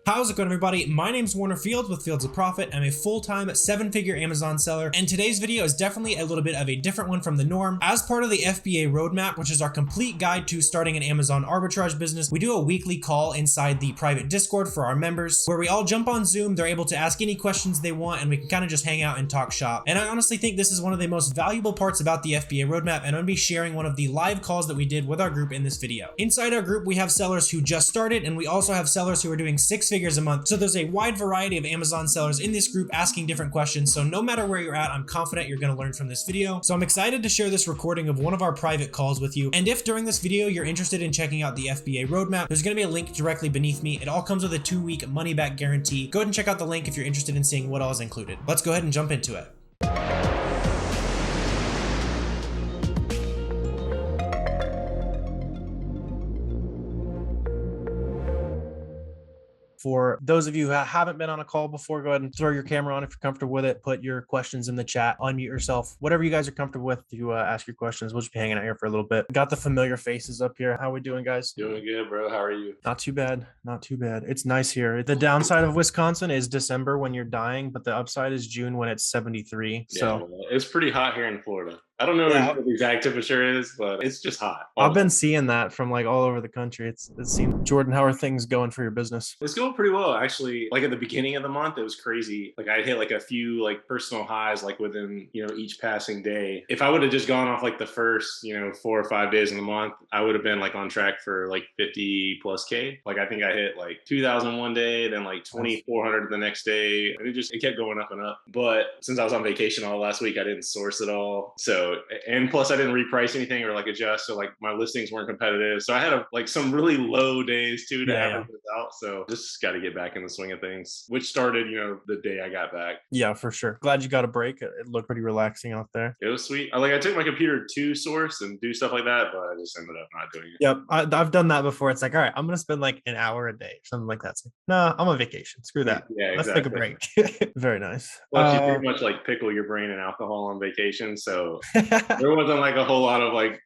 How's it going, everybody? My name's Warner Fields with Fields of Profit. I'm a full-time 7-figure Amazon seller, and today's video is definitely a little bit of a different one from the norm. As part of the FBA Roadmap, which is our complete guide to starting an Amazon arbitrage business, we do a weekly call inside the private Discord for our members, where we all jump on Zoom. They're able to ask any questions they want, and we can kind of just hang out and talk shop. And I honestly think this is one of the most valuable parts about the FBA Roadmap, and I'm going to be sharing one of the live calls that we did with our group in this video. Inside our group, we have sellers who just started, and we also have sellers who are doing 6 figures a month. So there's a wide variety of Amazon sellers in this group asking different questions. So no matter where you're at, I'm confident you're going to learn from this video. So I'm excited to share this recording of one of our private calls with you. And if during this video you're interested in checking out the FBA Roadmap, there's going to be a link directly beneath me. It all comes with a 2-week money back guarantee. Go ahead and check out the link if you're interested in seeing what all is included. Let's go ahead and jump into it. For those of you who haven't been on a call before, go ahead and throw your camera on if you're comfortable with it. Put your questions in the chat, unmute yourself, whatever you guys are comfortable with to ask your questions. We'll just be hanging out here for a little bit. Got the familiar faces up here. How we doing, guys? Doing good, bro. How are you? Not too bad. Not too bad. It's nice here. The downside of Wisconsin is December when you're dying, but the upside is June when it's 73. Yeah, so well, it's pretty hot here in Florida. I don't know what the exact temperature is, but it's just hot. I've been seeing that from like all over the country. It seems. Jordan, how are things going for your business? It's going pretty well, actually. Like at the beginning of the month, it was crazy. Like I hit like a few like personal highs, like within, each passing day. If I would have just gone off like the first, 4 or 5 days in the month, I would have been like on track for like 50 plus K. Like I think I hit like 2,000 one day, then like 2,400 the next day. And it kept going up and up. But since I was on vacation all last week, I didn't source it all. And plus I didn't reprice anything or like adjust. So like my listings weren't competitive. So I had like some really low days too to average this out. So just got to get back in the swing of things, which started, the day I got back. Yeah, for sure. Glad you got a break. It looked pretty relaxing out there. It was sweet. I took my computer to source and do stuff like that, but I just ended up not doing it. Yep. I've done that before. It's like, all right, I'm going to spend like an hour a day or something like that. It's like, no, I'm on vacation. Screw that. Yeah, Let's take a break. Very nice. Well, you pretty much like pickle your brain in alcohol on vacation. So there wasn't like a whole lot of like,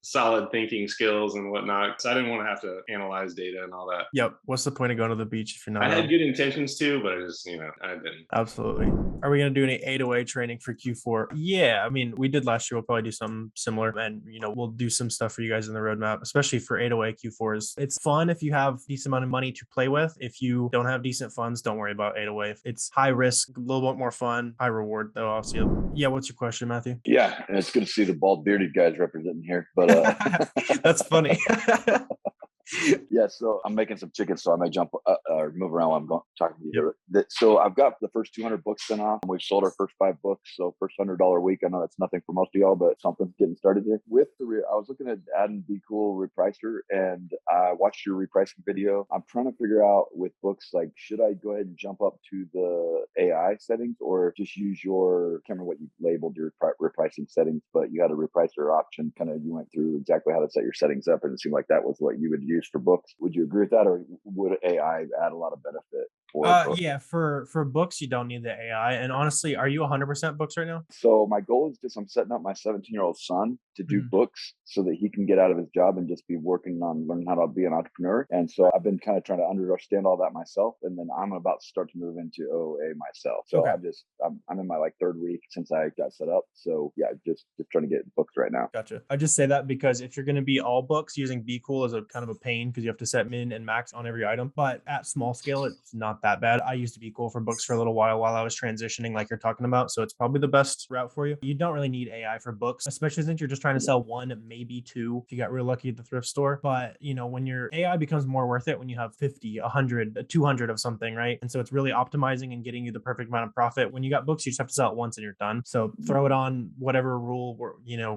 solid thinking skills and whatnot. So I didn't want to have to analyze data and all that. Yep. What's the point of going to the beach if you're not? I had good intentions too, but I just, I didn't. Absolutely. Are we going to do any 808 training for Q4? Yeah. I mean, we did last year. We'll probably do something similar, and, we'll do some stuff for you guys in the roadmap, especially for 808 Q4s. It's fun if you have a decent amount of money to play with. If you don't have decent funds, don't worry about 808. It's high risk, a little bit more fun, high reward though. Also, yeah. What's your question, Matthew? Yeah. And it's good to see the bald bearded guys representing here, but that's funny. Yeah, so I'm making some chicken, so I may jump or move around while I'm talking to you. So I've got the first 200 books sent off. We've sold our first 5 books, so first $100 week. I know that's nothing for most of y'all, but something's getting started there. With I was looking at adding Be Cool Repricer, and I watched your repricing video. I'm trying to figure out with books, like, should I go ahead and jump up to the AI settings or just use your, I can't remember what you labeled your repricing settings, but you had a repricer option. Kind of, you went through exactly how to set your settings up, and it seemed like that was what you would use for books. Would you agree with that, or would AI add a lot of benefit? Yeah, for books, you don't need the AI. And honestly, are you 100% books right now? So my goal is I'm setting up my 17-year-old son to do books so that he can get out of his job and just be working on learning how to be an entrepreneur. And so I've been kind of trying to understand all that myself. And then I'm about to start to move into OA myself. So I'm in my like 3rd week since I got set up. So yeah, just trying to get books right now. Gotcha. I just say that because if you're going to be all books, using Be Cool is a kind of a pain because you have to set min and max on every item. But at small scale, it's not that bad. I used to Be Cool for books for a little while I was transitioning, like you're talking about. So it's probably the best route for you. You don't really need AI for books, especially since you're just trying to sell 1, maybe 2 if you got real lucky at the thrift store. But when your AI becomes more worth it when you have 50, 100, 200 of something, right? And so it's really optimizing and getting you the perfect amount of profit. When you got books, you just have to sell it once and you're done. So throw it on whatever rule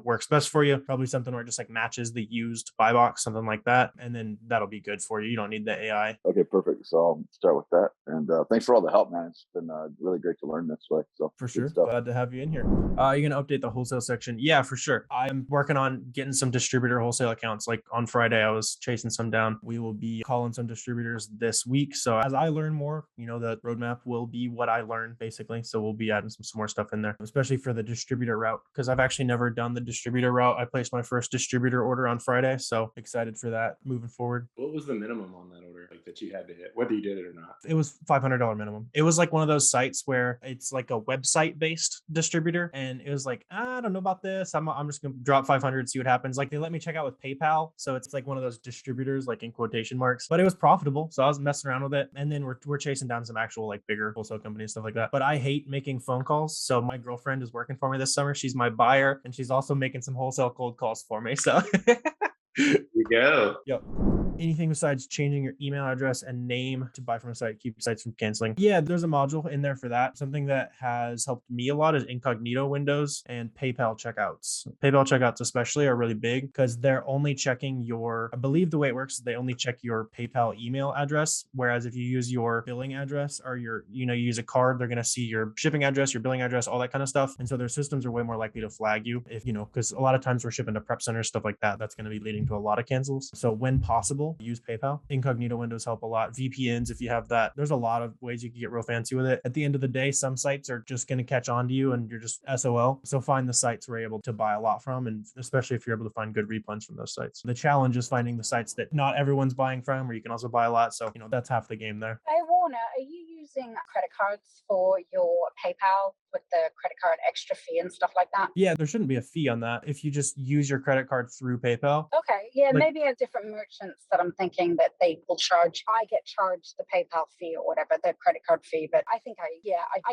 works best for you. Probably something where it just like matches the used buy box, something like that. And then that'll be good for you. You don't need the AI. Okay, perfect. So I'll start with that. And thanks for all the help, man. It's been really great to learn this way. So for sure. Glad to have you in here. Are you going to update the wholesale section? Yeah, for sure. I'm working on getting some distributor wholesale accounts. Like on Friday, I was chasing some down. We will be calling some distributors this week. So as I learn more, the roadmap will be what I learn basically. So we'll be adding some more stuff in there, especially for the distributor route, because I've actually never done the distributor route. I placed my first distributor order on Friday. So excited for that moving forward. What was the minimum on that order, like that you had to hit, whether you did it or not? It was $500 minimum. It was like one of those sites where it's like a website based distributor. And it was like, I don't know about this. I'm just going to drop 500, see what happens. Like they let me check out with PayPal. So it's like one of those distributors, like in quotation marks, but it was profitable. So I was messing around with it. And then we're chasing down some actual like bigger wholesale companies, stuff like that. But I hate making phone calls. So my girlfriend is working for me this summer. She's my buyer and she's also making some wholesale cold calls for me. So There you go. Yep. Anything besides changing your email address and name to buy from a site, keep sites from canceling. Yeah, there's a module in there for that. Something that has helped me a lot is incognito windows and PayPal checkouts. PayPal checkouts especially are really big because they're only checking I believe the way it works is they only check your PayPal email address. Whereas if you use your billing address or you use a card, they're going to see your shipping address, your billing address, all that kind of stuff. And so their systems are way more likely to flag you if, because a lot of times we're shipping to prep centers, stuff like that. That's going to be leading to a lot of cancels. So when possible, use PayPal. Incognito windows help a lot. VPNs, if you have that, there's a lot of ways you can get real fancy with it. At the end of the day, some sites are just going to catch on to you and you're just SOL. So find the sites we're able to buy a lot from, and especially if you're able to find good replens from those sites. The challenge is finding the sites that not everyone's buying from, where you can also buy a lot. So, that's half the game there. Hey, Warner, are you using credit cards for your PayPal with the credit card extra fee and stuff like that? Yeah, there shouldn't be a fee on that if you just use your credit card through PayPal. Okay, yeah, maybe I have different merchants that I'm thinking that they will charge. I get charged the PayPal fee or whatever, the credit card fee, but I think I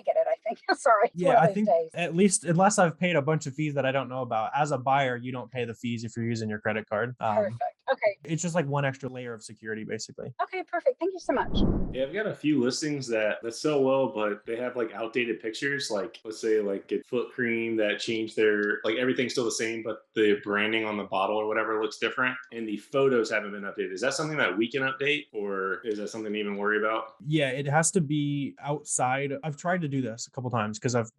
get it, I think. Sorry. Yeah, I think at least, unless I've paid a bunch of fees that I don't know about, as a buyer, you don't pay the fees if you're using your credit card. Perfect. Okay. It's just like one extra layer of security, basically. Okay, perfect. Thank you so much. Yeah, I've got a few listings that sell well, but they have like outdated pictures. Like let's say like a foot cream that changed everything's still the same, but the branding on the bottle or whatever looks different, and the photos haven't been updated. Is that something that we can update, or is that something to even worry about? Yeah, it has to be outside. I've tried to do this a couple times because I've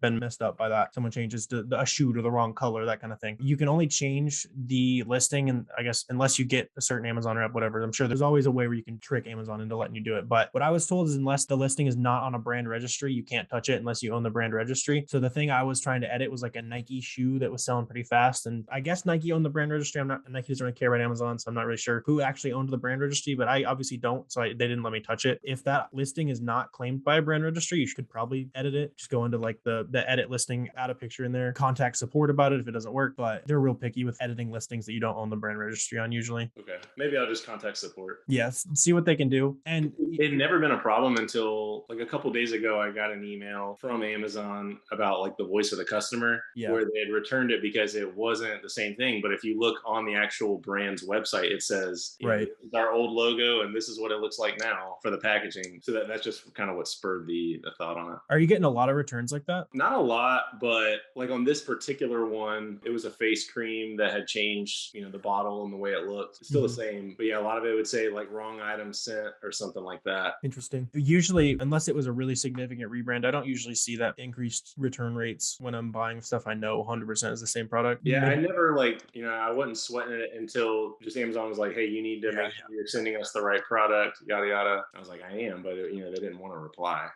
been messed up by that. Someone changes a shoe to the wrong color, that kind of thing. You can only change the listing, and I guess unless you get a certain Amazon rep, whatever. I'm sure there's always a way where you can trick Amazon into letting you do it. But what I was told is unless the listing is not on a brand registry, you can't touch it unless you own the brand registry. So the thing I was trying to edit was like a Nike shoe that was selling pretty fast. And I guess Nike owned the brand registry. Nike doesn't really care about Amazon, so I'm not really sure who actually owned the brand registry, but I obviously don't. So they didn't let me touch it. If that listing is not claimed by a brand registry, you should probably edit it. Just go into like the edit listing, add a picture in there, contact support about it if it doesn't work. But they're real picky with editing listings that you don't own the brand registry on usually. Okay. Maybe I'll just contact support. Yes. See what they can do. And it never been a problem until like a couple of days ago, I got an email from Amazon about like the voice of the customer, where they had returned it because it wasn't the same thing. But if you look on the actual brand's website, it says, it's our old logo and this is what it looks like now for the packaging. So that's just kind of what spurred the thought on it. Are you getting a lot of returns like that? Not a lot, but like on this particular one, it was a face cream that had changed, the bottle and the way it looked. It's still the same, but yeah, a lot of it would say like wrong item sent or something like that. Interesting. Usually, unless it was a really significant rebrand, I don't usually see that increased return rates when I'm buying stuff I know 100% is the same product. Yeah, I never I wasn't sweating it until just Amazon was like, hey, you need to make sure you're sending us the right product, yada, yada. I was like, I am, but they didn't want to reply.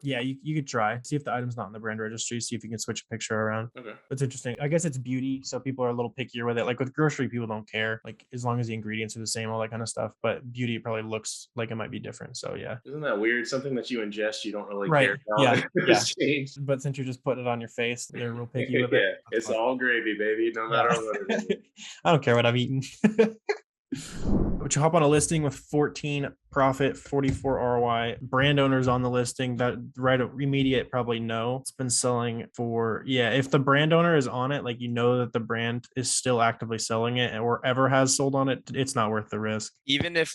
Yeah, you could try. See if the item's not in the brand registry. See if you can switch a picture around. Okay. It's interesting. I guess it's beauty, so people are a little pickier with it. Like with grocery, people don't care. Like as long as the ingredients are the same, all that kind of stuff. But beauty probably looks like it might be different. So yeah. Isn't that weird? Something that you ingest, you don't really care about. Yeah. But since you're just putting it on your face, they're real picky with it. Yeah, it's all gravy, baby, no matter what it is. I don't care what I'm eating. But you hop on a listing with 14 profit, 44 ROI, brand owners on the listing that right immediate probably no. It's been selling for, if the brand owner is on it, like that the brand is still actively selling it or ever has sold on it, it's not worth the risk. Even if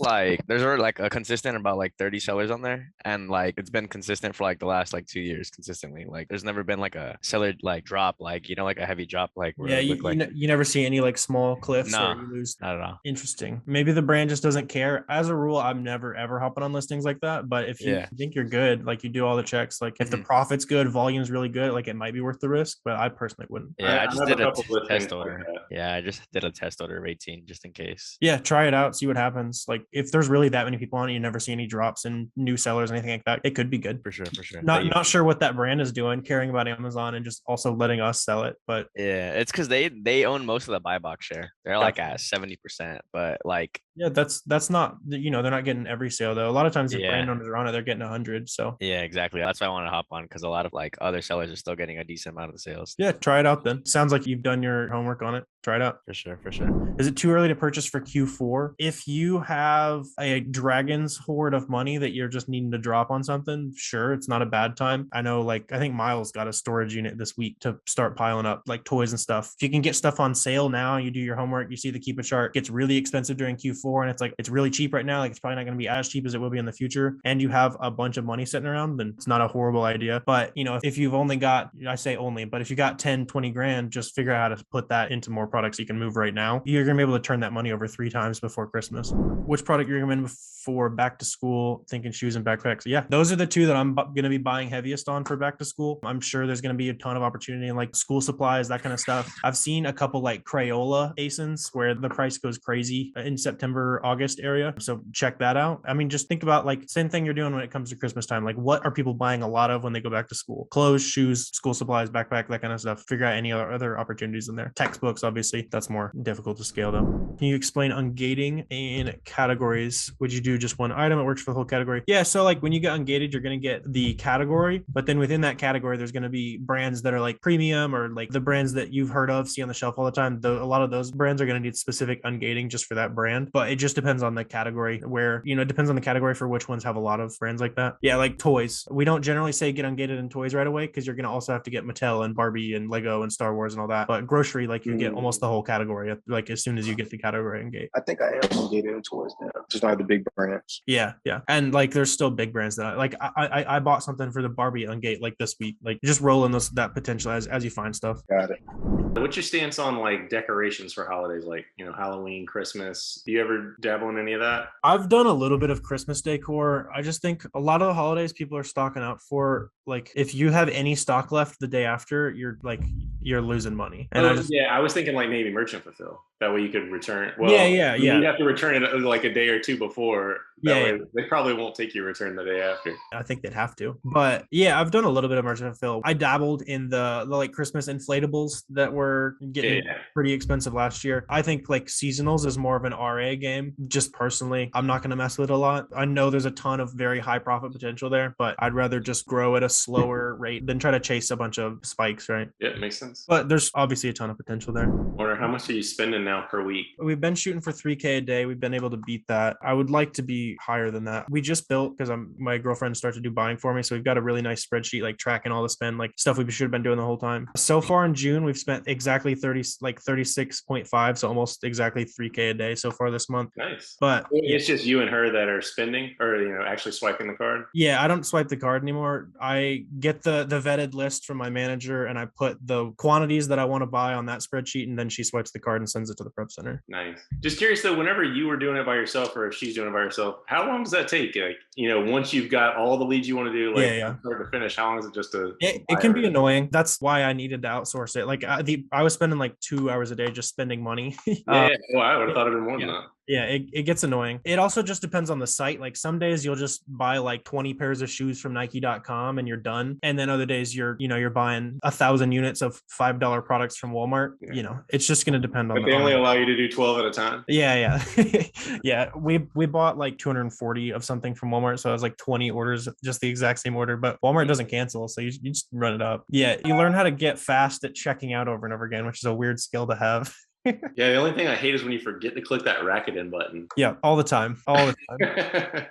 there's like a consistent about 30 sellers on there, and it's been consistent for the last 2 years consistently. There's never been a seller drop, a heavy drop you never see any small cliffs. No, you lose. not at all. Interesting. Maybe the brand just doesn't care. As a rule, I'm never ever hopping on listings like that. But if you Yeah. think you're good, like you do all the checks, like if the profit's good, volume's really good, like it might be worth the risk, but I personally wouldn't. Yeah, I just have did a a couple listings test like order. that. Yeah, I just did a test order of 18 just in case. Yeah, try it out, see what happens. Like if there's really that many people on it, you never see any drops in new sellers, anything like that, it could be good. For sure, for sure. Not sure what that brand is doing, caring about Amazon and just also letting us sell it. But Yeah, it's because they own most of the buy box share. They're like at 70%, but like yeah, that's not, you know, they're not getting every sale though. A lot of times if brand yeah, owners are on it, they're getting 100. So yeah, exactly. That's why I want to hop on because a lot of like other sellers are still getting a decent amount of the sales. yeah, try it out then. Sounds like you've done your homework on it. Try it out. For sure, for sure. Is it too early to purchase for Q4? If you have a dragon's hoard of money that you're just needing to drop on something, sure, it's not a bad time. I know, like, I think Miles got a storage unit this week to start piling up like toys and stuff. If you can get stuff on sale now, you do your homework, you see the Keep a Chart gets really expensive during Q4 and it's like, it's really cheap right now. Like, it's probably not going to be as cheap as it will be in the future. And you have a bunch of money sitting around, then it's not a horrible idea. But, you know, if you've only got, I say only, but if you got 10, 20 grand, just figure out how to put that into more products you can move right now. You're going to be able to turn that money over 3 times before Christmas. Which product you're recommend for back to school? Thinking shoes and backpacks. Yeah, those are the two that I'm going to be buying heaviest on for back to school. I'm sure there's going to be a ton of opportunity in like school supplies, that kind of stuff. I've seen a couple like Crayola ASINs where the price goes crazy in September, August area. So check that out. I mean, just think about like same thing you're doing when it comes to Christmas time. Like what are people buying a lot of when they go back to school? Clothes, shoes, school supplies, backpack, that kind of stuff. Figure out any other opportunities in there. Textbooks, obviously, that's more difficult to scale though. Can you explain ungating in categories? Would you do just one item? It works for the whole category. Yeah. So like when you get ungated, you're going to get the category, but then within that category, there's going to be brands that are like premium or like the brands that you've heard of, see on the shelf all the time. A lot of those brands are going to need specific ungating just for that brand, but it just depends on the category where, you know, it depends on the category for which ones have a lot of brands like that. Yeah. Like toys. We don't generally say get ungated in toys right away because you're going to also have to get Mattel and Barbie and Lego and Star Wars and all that. But grocery, like you get almost the whole category, like as soon as you get the category ungate. I think I am ungated in toys now, just not the big brands. Yeah. Yeah. And like there's still big brands that like I bought something for the Barbie ungate like this week, like just rolling that potential as you find stuff. Got it. What's your stance on like decorations for holidays, like, you know, Halloween, Christmas? Do you ever dabble in any of that? I've done a little bit of Christmas decor. I just think a lot of the holidays people are stocking up for. Like if you have any stock left the day after, you're losing money. And I was thinking like maybe merchant fulfill. That way you could return. Well, yeah. You'd have to return it like a day or two before. That way they probably won't take your return the day after. I think they'd have to. But yeah, I've done a little bit of merchant fulfill. I dabbled in the like Christmas inflatables that were getting pretty expensive last year. I think like seasonals is more of an RA game. Just personally, I'm not going to mess with it a lot. I know there's a ton of very high profit potential there, but I'd rather just grow at a slower rate than try to chase a bunch of spikes, right? Yeah, it makes sense. But there's obviously a ton of potential there. Wonder how much are you spending now per week? We've been shooting for 3K a day. We've been able to beat that. I would like to be higher than that. We just built because my girlfriend started to do buying for me. So we've got a really nice spreadsheet, like tracking all the spend, like stuff we should have been doing the whole time. So far in June, we've spent exactly 36.5. So almost exactly 3K a day so far this month. Nice. But it's just you and her that are spending or, you know, actually swiping the card. Yeah, I don't swipe the card anymore. I get the vetted list from my manager and I put the quantities that I want to buy on that spreadsheet, and then she swipes the card and sends it to the prep center. Nice. Just curious though, whenever you were doing it by yourself or if she's doing it by herself, how long does that take? Like, you know, once you've got all the leads you want to do, like from start to finish, how long is it just to? It can be annoying. That's why I needed to outsource it. Like I was spending like 2 hours a day just spending money. Well, I would have thought it'd been more than that. Yeah, it gets annoying. It also just depends on the site. Like some days you'll just buy like 20 pairs of shoes from Nike.com and you're done. And then other days you're buying 1,000 units of $5 products from Walmart. Yeah. You know, it's just going to depend on. But they only allow you to do 12 at a time. Yeah. Yeah. We bought like 240 of something from Walmart. So it was like 20 orders, just the exact same order, but Walmart doesn't cancel. So you just run it up. Yeah. You learn how to get fast at checking out over and over again, which is a weird skill to have. Yeah, the only thing I hate is when you forget to click that rack it in button. Yeah, all the time.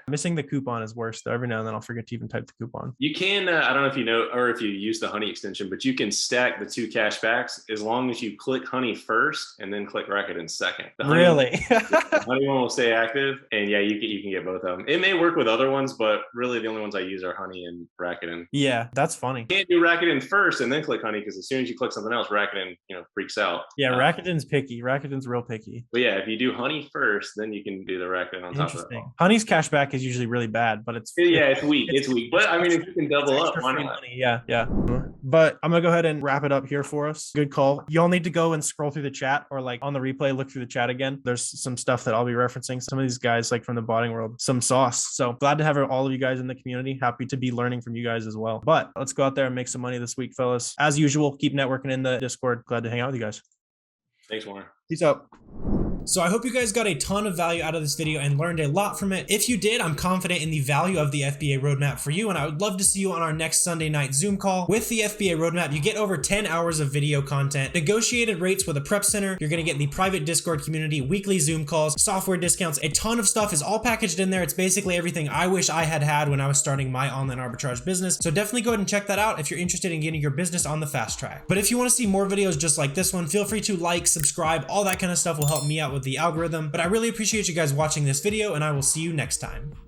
Missing the coupon is worse though. Every now and then I'll forget to even type the coupon. You can, I don't know if you know, or if you use the Honey extension, but you can stack the 2 cash backs as long as you click Honey first and then click rack it in second. The Honey one will stay active, and yeah, you can get both of them. It may work with other ones, but really the only ones I use are Honey and rack it in. Yeah, that's funny. You can't do rack it in first and then click Honey because as soon as you click something else, rack it in, freaks out. Yeah, rack it in's picky. picky. Rakuten's real picky. But yeah, if you do honey first, then you can do the Rakuten on top of that. Interesting. Honey's cashback is usually really bad, but it's weak. It's weak. But I mean, if you can double up, why not? money. Yeah. But I'm gonna go ahead and wrap it up here for us. Good call. Y'all need to go and scroll through the chat, or like on the replay, look through the chat again. There's some stuff that I'll be referencing. Some of these guys like from the botting world, some sauce. So glad to have all of you guys in the community. Happy to be learning from you guys as well. But let's go out there and make some money this week, fellas. As usual, keep networking in the Discord. Glad to hang out with you guys. Thanks, Warren. Peace out. So I hope you guys got a ton of value out of this video and learned a lot from it. If you did, I'm confident in the value of the FBA roadmap for you, and I would love to see you on our next Sunday night Zoom call. With the FBA roadmap, you get over 10 hours of video content, negotiated rates with a prep center. You're going to get the private Discord community, weekly Zoom calls, software discounts. A ton of stuff is all packaged in there. It's basically everything I wish I had when I was starting my online arbitrage business. So definitely go ahead and check that out if you're interested in getting your business on the fast track. But if you want to see more videos just like this one, feel free to like, subscribe, all that kind of stuff will help me out with the algorithm. But I really appreciate you guys watching this video, and I will see you next time.